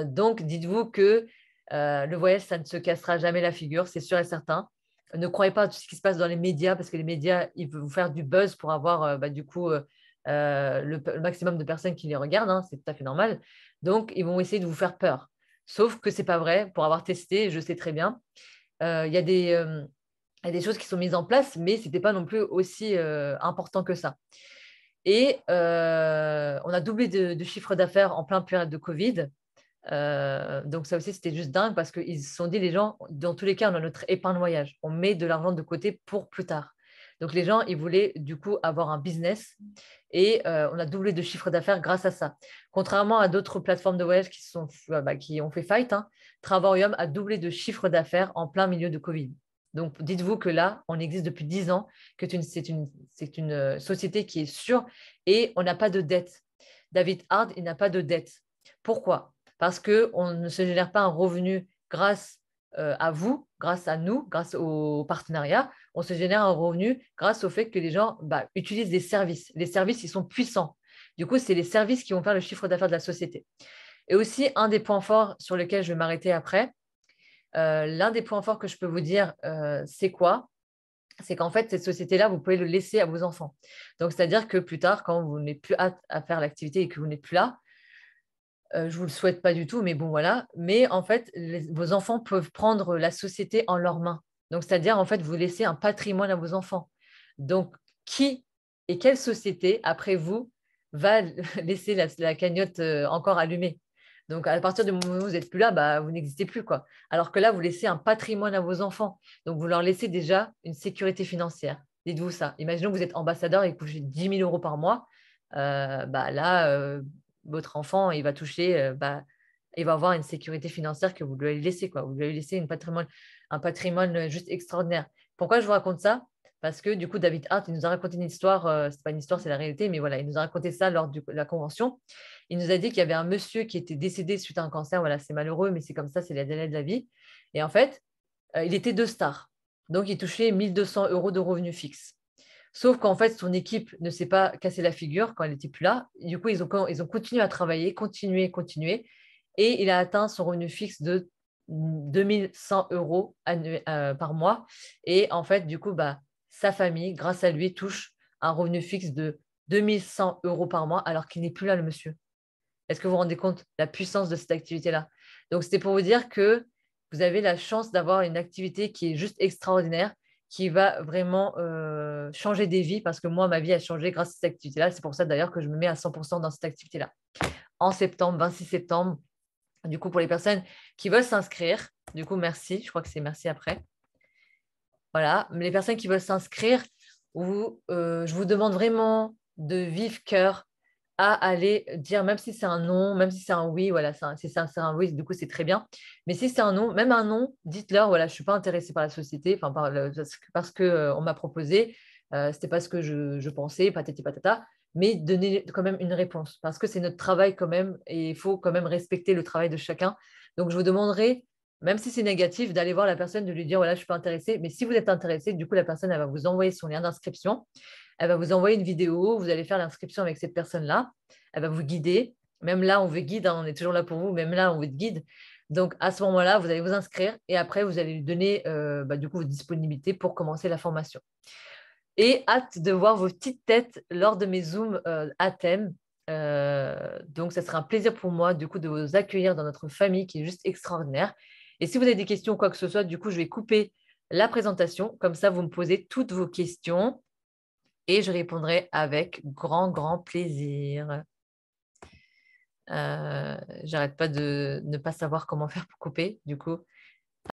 Donc, dites-vous que le voyage, ça ne se cassera jamais la figure, c'est sûr et certain. Ne croyez pas à tout ce qui se passe dans les médias parce que les médias, ils veulent vous faire du buzz pour avoir du coup le maximum de personnes qui les regardent, hein, c'est tout à fait normal. Donc, ils vont essayer de vous faire peur. Sauf que ce n'est pas vrai. Pour avoir testé, je sais très bien. Il y a des choses qui sont mises en place, mais ce n'était pas non plus aussi important que ça. Et on a doublé de chiffre d'affaires en plein période de Covid. Donc ça aussi, c'était juste dingue parce qu'ils se sont dit, les gens, dans tous les cas, on a notre épargne voyage. On met de l'argent de côté pour plus tard. Donc les gens, ils voulaient du coup avoir un business et on a doublé de chiffre d'affaires grâce à ça. Contrairement à d'autres plateformes de voyage qui ont fait faillite, hein, Travarium a doublé de chiffre d'affaires en plein milieu de Covid. Donc dites-vous que là, on existe depuis 10 ans, que c'est une société qui est sûre et on n'a pas de dette. David Hard, il n'a pas de dette. Pourquoi? Parce qu'on ne se génère pas un revenu grâce à vous, grâce à nous, grâce au partenariat. On se génère un revenu grâce au fait que les gens utilisent des services. Les services, ils sont puissants. Du coup, c'est les services qui vont faire le chiffre d'affaires de la société. Et aussi, un des points forts sur lesquels je vais m'arrêter après, l'un des points forts que je peux vous dire, c'est quoi? C'est qu'en fait, cette société-là, vous pouvez le laisser à vos enfants. Donc, c'est-à-dire que plus tard, quand vous n'êtes plus apte à faire l'activité et que vous n'êtes plus là, je ne vous le souhaite pas du tout, mais bon, voilà. Mais en fait, vos enfants peuvent prendre la société en leurs mains. Donc, c'est-à-dire, en fait, vous laissez un patrimoine à vos enfants. Donc, qui et quelle société, après vous, va laisser la cagnotte encore allumée? Donc, à partir du moment où vous n'êtes plus là, vous n'existez plus, quoi. Alors que là, vous laissez un patrimoine à vos enfants. Donc, vous leur laissez déjà une sécurité financière. Dites-vous ça. Imaginons que vous êtes ambassadeur et que vous touchez 10 000 euros par mois. Là, votre enfant, il va toucher, il va avoir une sécurité financière que vous lui avez laissée, quoi. Vous lui avez laissé un patrimoine juste extraordinaire. Pourquoi je vous raconte ça? Parce que du coup, David Hart, il nous a raconté une histoire, c'est pas une histoire, c'est la réalité, mais voilà, il nous a raconté ça lors de la convention. Il nous a dit qu'il y avait un monsieur qui était décédé suite à un cancer. Voilà, c'est malheureux, mais c'est comme ça, c'est les délais de la vie. Et en fait, il était deux stars. Donc, il touchait 1200 euros de revenus fixes. Sauf qu'en fait, son équipe ne s'est pas cassé la figure quand elle n'était plus là. Du coup, ils ont continué à travailler, continué. Et il a atteint son revenu fixe de 2100 euros par mois. Et en fait, du coup, sa famille, grâce à lui, touche un revenu fixe de 2100 euros par mois alors qu'il n'est plus là, le monsieur. Est-ce que vous vous rendez compte de la puissance de cette activité-là? Donc, c'était pour vous dire que vous avez la chance d'avoir une activité qui est juste extraordinaire, qui va vraiment changer des vies, parce que moi, ma vie a changé grâce à cette activité-là. C'est pour ça d'ailleurs que je me mets à 100% dans cette activité-là. En septembre, 26 septembre, du coup, pour les personnes qui veulent s'inscrire, du coup, merci, je crois que c'est merci après. Voilà, mais les personnes qui veulent s'inscrire, je vous demande vraiment de vivre cœur à aller dire, même si c'est un non, même si c'est un oui, voilà, c'est un oui, du coup, c'est très bien. Mais si c'est un non, même un non, dites-leur, voilà, je ne suis pas intéressée par la société, enfin, parce que on m'a proposé, c'était pas ce que je pensais, patati patata, mais donnez quand même une réponse, parce que c'est notre travail quand même, et il faut quand même respecter le travail de chacun. Donc, je vous demanderai, même si c'est négatif, d'aller voir la personne, de lui dire, voilà, je ne suis pas intéressée. Mais si vous êtes intéressé, du coup, la personne, elle va vous envoyer son lien d'inscription. Elle va vous envoyer une vidéo. Vous allez faire l'inscription avec cette personne-là. Elle va vous guider. Même là, on vous guide. Hein, on est toujours là pour vous. Même là, on vous guide. Donc, à ce moment-là, vous allez vous inscrire et après, vous allez lui donner du coup, vos disponibilités pour commencer la formation. Et hâte de voir vos petites têtes lors de mes Zooms à thème. Donc, ça sera un plaisir pour moi, du coup, de vous accueillir dans notre famille qui est juste extraordinaire. Et si vous avez des questions ou quoi que ce soit, du coup, je vais couper la présentation. Comme ça, vous me posez toutes vos questions et je répondrai avec grand, grand plaisir. J'arrête pas de ne pas savoir comment faire pour couper, du coup.